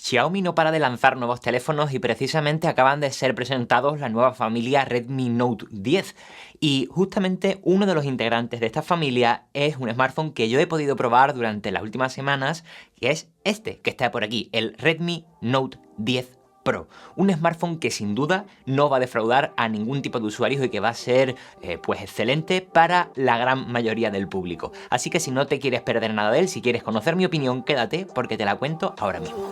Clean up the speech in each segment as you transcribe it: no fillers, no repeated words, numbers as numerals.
Xiaomi no para de lanzar nuevos teléfonos y precisamente acaban de ser presentados la nueva familia Redmi Note 10. Y justamente uno de los integrantes de esta familia es un smartphone que yo he podido probar durante las últimas semanas, que es este que está por aquí, el Redmi Note 10 Pro. Un smartphone que sin duda no va a defraudar a ningún tipo de usuarios y que va a ser pues excelente para la gran mayoría del público. Así que si no te quieres perder nada de él, si quieres conocer mi opinión, quédate porque te la cuento ahora mismo.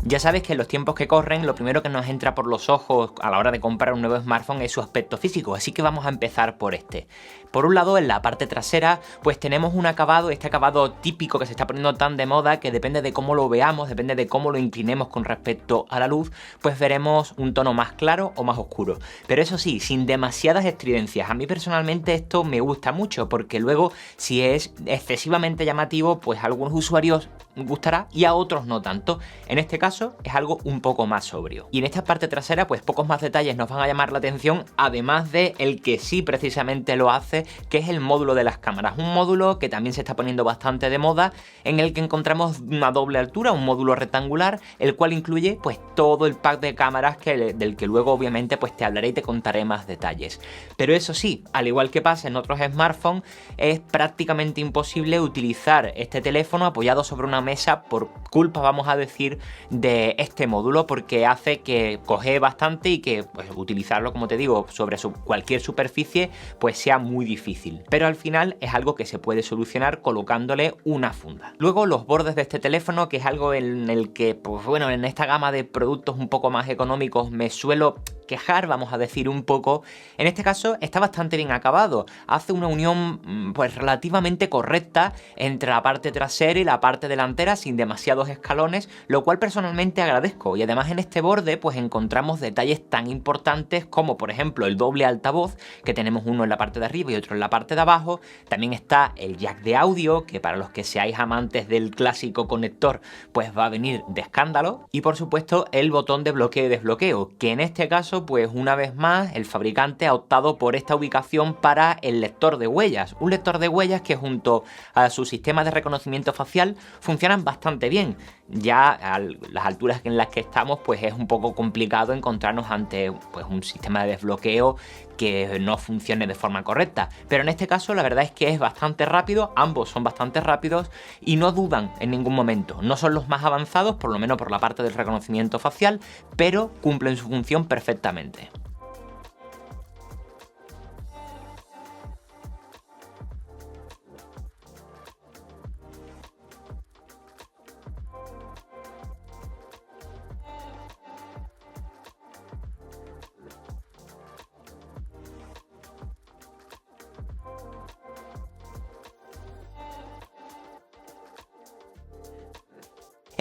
Ya sabes que en los tiempos que corren, lo primero que nos entra por los ojos a la hora de comprar un nuevo smartphone es su aspecto físico, así que vamos a empezar por este. Por un lado, en la parte trasera, pues tenemos un acabado, este acabado típico que se está poniendo tan de moda, que depende de cómo lo veamos, depende de cómo lo inclinemos con respecto a la luz, pues veremos un tono más claro o más oscuro. Pero eso sí, sin demasiadas estridencias. A mí personalmente esto me gusta mucho, porque luego, si es excesivamente llamativo, pues a algunos usuarios gustará y a otros no tanto. En este caso es algo un poco más sobrio. Y en esta parte trasera pues pocos más detalles nos van a llamar la atención, además de el que sí precisamente lo hace, que es el módulo de las cámaras. Un módulo que también se está poniendo bastante de moda, en el que encontramos una doble altura, un módulo rectangular, el cual incluye pues todo el pack de cámaras del que luego obviamente pues te hablaré y te contaré más detalles. Pero eso sí, al igual que pasa en otros smartphones, es prácticamente imposible utilizar este teléfono apoyado sobre una mesa por culpa, vamos a decir, de este módulo, porque hace que coge bastante y que pues, utilizarlo, como te digo, sobre cualquier superficie pues sea muy difícil. Pero al final es algo que se puede solucionar colocándole una funda. Luego los bordes de este teléfono, que es algo en el que, pues bueno, en esta gama de productos un poco más económicos me suelo quejar, vamos a decir un poco. En este caso está bastante bien acabado, hace una unión pues relativamente correcta entre la parte trasera y la parte delantera sin demasiados escalones, lo cual personalmente agradezco. Y además en este borde pues encontramos detalles tan importantes como por ejemplo el doble altavoz, que tenemos uno en la parte de arriba y otro en la parte de abajo. También está el jack de audio, que para los que seáis amantes del clásico conector pues va a venir de escándalo, y por supuesto el botón de bloqueo y desbloqueo, que en este caso pues una vez más el fabricante ha optado por esta ubicación para el lector de huellas, un lector de huellas que junto a su sistema de reconocimiento facial funcionan bastante bien. Ya a las alturas en las que estamos pues es un poco complicado encontrarnos ante pues un sistema de desbloqueo que no funcione de forma correcta, pero en este caso la verdad es que es bastante rápido, ambos son bastante rápidos y no dudan en ningún momento. No son los más avanzados, por lo menos por la parte del reconocimiento facial, pero cumplen su función perfectamente.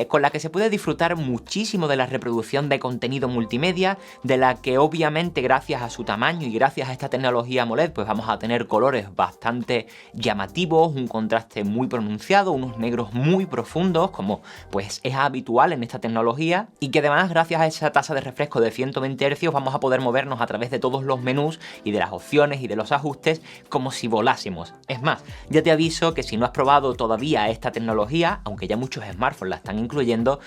Con la que se puede disfrutar muchísimo de la reproducción de contenido multimedia, de la que obviamente gracias a su tamaño y gracias a esta tecnología AMOLED pues vamos a tener colores bastante llamativos, un contraste muy pronunciado, unos negros muy profundos como pues es habitual en esta tecnología, y que además gracias a esa tasa de refresco de 120 Hz vamos a poder movernos a través de todos los menús y de las opciones y de los ajustes como si volásemos. Es más, ya te aviso que si no has probado todavía esta tecnología, aunque ya muchos smartphones la están incluyendo,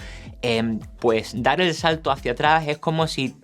pues dar el salto hacia atrás es como si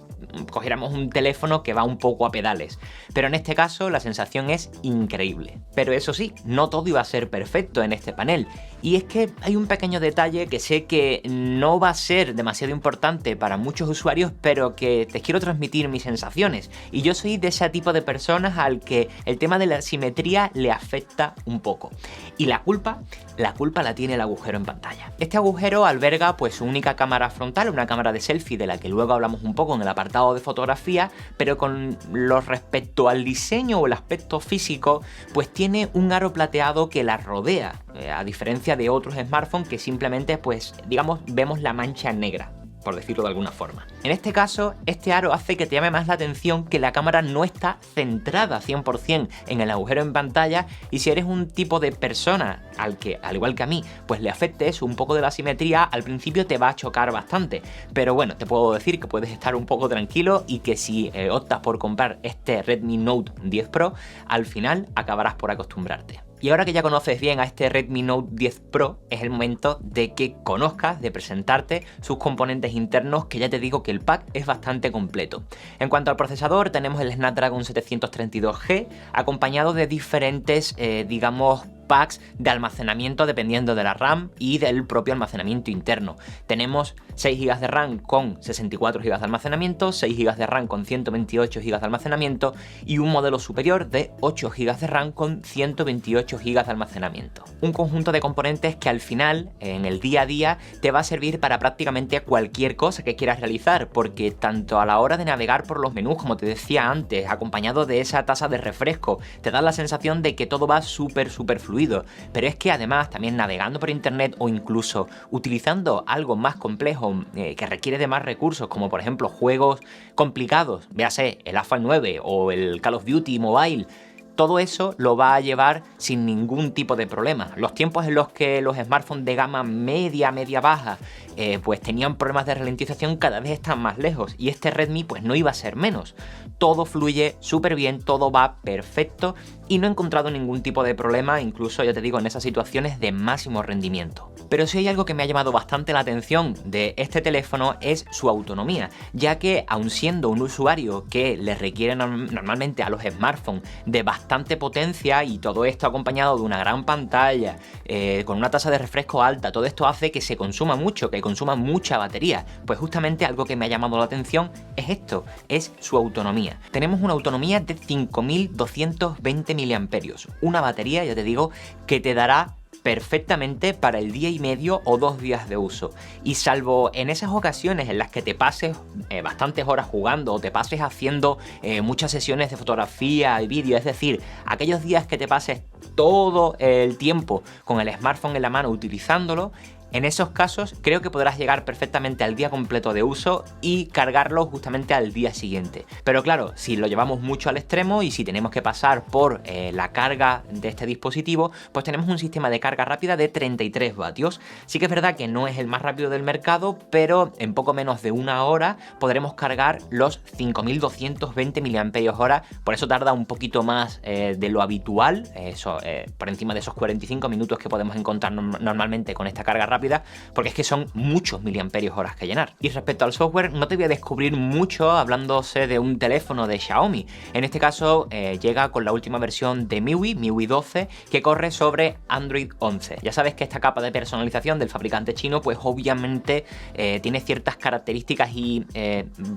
cogiéramos un teléfono que va un poco a pedales, pero en este caso la sensación es increíble. Pero eso sí, no todo iba a ser perfecto en este panel, y es que hay un pequeño detalle que sé que no va a ser demasiado importante para muchos usuarios, pero que te quiero transmitir mis sensaciones, y yo soy de ese tipo de personas al que el tema de la simetría le afecta un poco, y la culpa la tiene el agujero en pantalla. Este agujero alberga pues su única cámara frontal, una cámara de selfie de la que luego hablamos un poco en el apartado de fotografía, pero con lo respecto al diseño o el aspecto físico, pues tiene un aro plateado que la rodea, a diferencia de otros smartphones que simplemente pues digamos vemos la mancha negra. por decirlo de alguna forma. En este caso, este aro hace que te llame más la atención que la cámara no está centrada 100% en el agujero en pantalla, y si eres un tipo de persona al que, al igual que a mí, pues le afecte eso, un poco de la simetría, al principio te va a chocar bastante. Pero bueno, te puedo decir que puedes estar un poco tranquilo y que si optas por comprar este Redmi Note 10 Pro, al final acabarás por acostumbrarte. Y ahora que ya conoces bien a este Redmi Note 10 Pro, es el momento de que conozcas, de presentarte sus componentes internos, que ya te digo que el pack es bastante completo. En cuanto al procesador, tenemos el Snapdragon 732G, acompañado de diferentes, digamos, packs de almacenamiento dependiendo de la RAM y del propio almacenamiento interno. Tenemos 6 GB de RAM con 64 GB de almacenamiento, 6 GB de RAM con 128 GB de almacenamiento y un modelo superior de 8 GB de RAM con 128 GB de almacenamiento. Un conjunto de componentes que al final, en el día a día, te va a servir para prácticamente cualquier cosa que quieras realizar, porque tanto a la hora de navegar por los menús, como te decía antes, acompañado de esa tasa de refresco, te da la sensación de que todo va súper fluido. Pero es que además, también navegando por internet o incluso utilizando algo más complejo que requiere de más recursos, como por ejemplo juegos complicados, véase el AFA 9 o el Call of Duty Mobile, todo eso lo va a llevar sin ningún tipo de problema. Los tiempos en los que los smartphones de gama media baja pues tenían problemas de ralentización cada vez están más lejos, y este Redmi pues no iba a ser menos. Todo fluye súper bien, todo va perfecto y no he encontrado ningún tipo de problema, incluso ya te digo, en esas situaciones de máximo rendimiento. Pero si hay algo que me ha llamado bastante la atención de este teléfono es su autonomía, ya que aun siendo un usuario que le requiere normalmente a los smartphones de bastante potencia, y todo esto acompañado de una gran pantalla, con una tasa de refresco alta, todo esto hace que se consuma mucho, que consuma mucha batería. Pues justamente algo que me ha llamado la atención es esto, es su autonomía. Tenemos una autonomía de 5220 mAh, una batería, ya te digo, que te dará perfectamente para el día y medio o 2 días de uso, y salvo en esas ocasiones en las que te pases bastantes horas jugando o te pases haciendo muchas sesiones de fotografía y vídeo, es decir, aquellos días que te pases todo el tiempo con el smartphone en la mano utilizándolo, en esos casos creo que podrás llegar perfectamente al día completo de uso y cargarlo justamente al día siguiente. Pero claro, si lo llevamos mucho al extremo y si tenemos que pasar por la carga de este dispositivo, pues tenemos un sistema de carga rápida de 33 vatios. Sí que es verdad que no es el más rápido del mercado, pero en poco menos de una hora podremos cargar los 5220 mAh, por eso tarda un poquito más de lo habitual, por encima de esos 45 minutos que podemos encontrar normalmente con esta carga rápida, porque es que son muchos miliamperios horas que llenar. Y respecto al software, no te voy a descubrir mucho hablándose de un teléfono de Xiaomi. En este caso llega con la última versión de MIUI 12, que corre sobre Android 11. Ya sabes que esta capa de personalización del fabricante chino pues obviamente tiene ciertas características y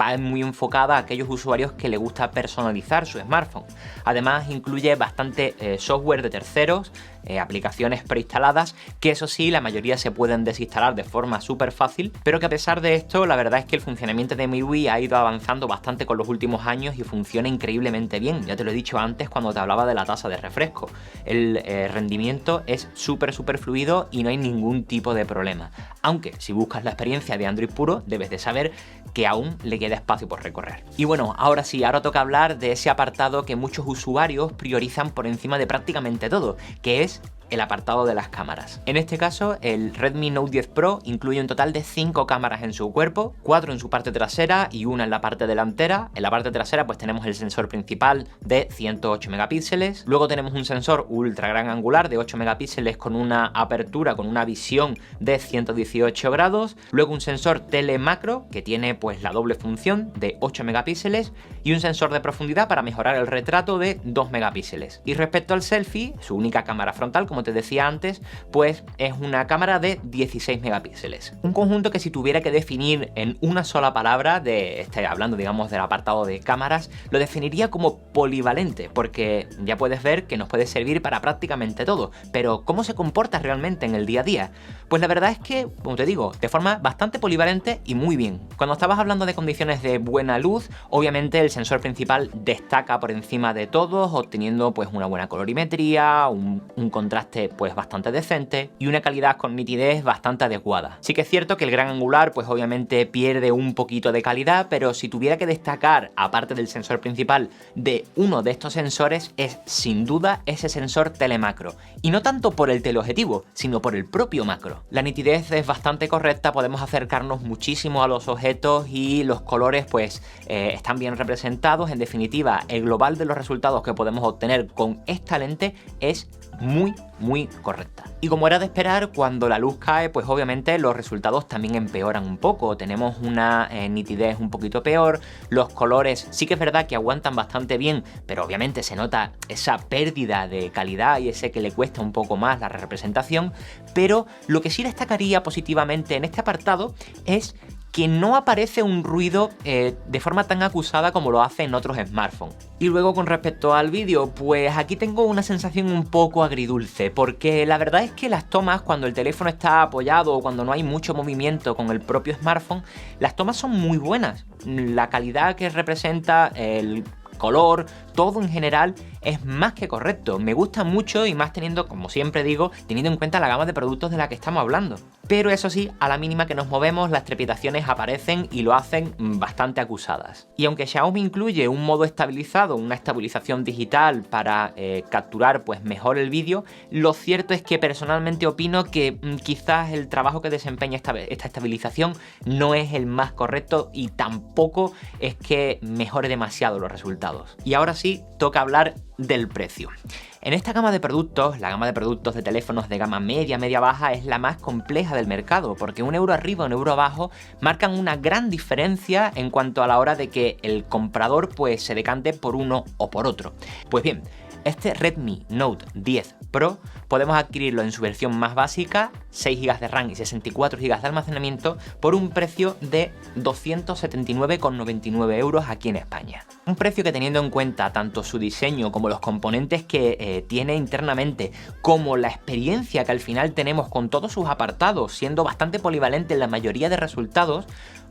va muy enfocada a aquellos usuarios que le gusta personalizar su smartphone. Además incluye bastante software de terceros, aplicaciones preinstaladas, que eso sí, la mayoría se pueden desinstalar de forma súper fácil, pero que a pesar de esto, la verdad es que el funcionamiento de MIUI ha ido avanzando bastante con los últimos años y funciona increíblemente bien. Ya te lo he dicho antes cuando te hablaba de la tasa de refresco. El rendimiento es súper fluido y no hay ningún tipo de problema. Aunque si buscas la experiencia de Android puro, debes de saber que aún le queda espacio por recorrer. Y bueno, ahora sí, ahora toca hablar de ese apartado que muchos usuarios priorizan por encima de prácticamente todo, que es el apartado de las cámaras. En este caso, el Redmi Note 10 Pro incluye un total de 5 cámaras en su cuerpo, 4 en su parte trasera y una en la parte delantera. En la parte trasera pues tenemos el sensor principal de 108 megapíxeles, luego tenemos un sensor ultra gran angular de 8 megapíxeles con una apertura, con una visión de 118 grados, luego un sensor telemacro que tiene pues la doble función de 8 megapíxeles y un sensor de profundidad para mejorar el retrato de 2 megapíxeles. Y respecto al selfie, su única cámara frontal, como te decía antes, pues es una cámara de 16 megapíxeles. Un conjunto que si tuviera que definir en una sola palabra, hablando digamos del apartado de cámaras, lo definiría como polivalente, porque ya puedes ver que nos puede servir para prácticamente todo. Pero ¿cómo se comporta realmente en el día a día? Pues la verdad es que, como te digo, de forma bastante polivalente y muy bien. Cuando estabas hablando de condiciones de buena luz, obviamente el sensor principal destaca por encima de todos, obteniendo pues una buena colorimetría, un contraste contraste pues bastante decente y una calidad con nitidez bastante adecuada. Sí que es cierto que el gran angular pues obviamente pierde un poquito de calidad, pero si tuviera que destacar, aparte del sensor principal, de uno de estos sensores, es sin duda ese sensor telemacro. Y no tanto por el teleobjetivo, sino por el propio macro. La nitidez es bastante correcta, podemos acercarnos muchísimo a los objetos y los colores pues están bien representados. En definitiva, el global de los resultados que podemos obtener con esta lente es muy correcta. Y como era de esperar, cuando la luz cae, pues obviamente los resultados también empeoran un poco. Tenemos una nitidez un poquito peor, los colores sí que es verdad que aguantan bastante bien, pero obviamente se nota esa pérdida de calidad y ese que le cuesta un poco más la representación. Pero lo que sí destacaría positivamente en este apartado es que no aparece un ruido de forma tan acusada como lo hace en otros smartphones. Y luego con respecto al vídeo, pues aquí tengo una sensación un poco agridulce, porque la verdad es que las tomas, cuando el teléfono está apoyado o cuando no hay mucho movimiento con el propio smartphone, las tomas son muy buenas. La calidad que representa, el color, todo en general es más que correcto. Me gusta mucho y más teniendo, como siempre digo, teniendo en cuenta la gama de productos de la que estamos hablando. Pero eso sí, a la mínima que nos movemos, las trepidaciones aparecen y lo hacen bastante acusadas. Y aunque Xiaomi incluye un modo estabilizado, una estabilización digital para capturar pues mejor el vídeo, lo cierto es que personalmente opino que quizás el trabajo que desempeña esta estabilización no es el más correcto y tampoco es que mejore demasiado los resultados. Y ahora sí, toca hablar del precio. En esta gama de productos, la gama de productos de teléfonos de gama media-baja es la más compleja del mercado, porque un euro arriba o un euro abajo marcan una gran diferencia en cuanto a la hora de que el comprador pues se decante por uno o por otro. Pues bien, este Redmi Note 10 Pro podemos adquirirlo en su versión más básica, 6 GB de RAM y 64 GB de almacenamiento, por un precio de 279,99 euros aquí en España. Un precio que, teniendo en cuenta tanto su diseño como los componentes que tiene internamente, como la experiencia que al final tenemos con todos sus apartados, siendo bastante polivalente en la mayoría de resultados,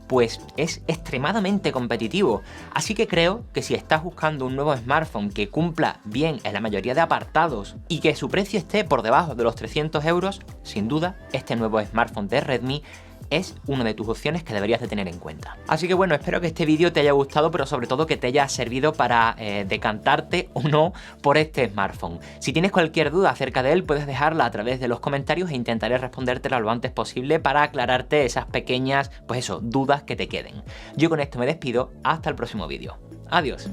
pues es extremadamente competitivo. Así que creo que si estás buscando un nuevo smartphone que cumpla bien en la mayoría de apartados y que su precio esté por debajo de los 300 euros, sin duda este nuevo smartphone de Redmi es una de tus opciones que deberías de tener en cuenta. Así que bueno, espero que este vídeo te haya gustado, pero sobre todo que te haya servido para decantarte o no por este smartphone. Si tienes cualquier duda acerca de él, puedes dejarla a través de los comentarios e intentaré respondértela lo antes posible para aclararte esas pequeñas, pues eso, dudas que te queden. Yo con esto me despido, hasta el próximo vídeo. Adiós.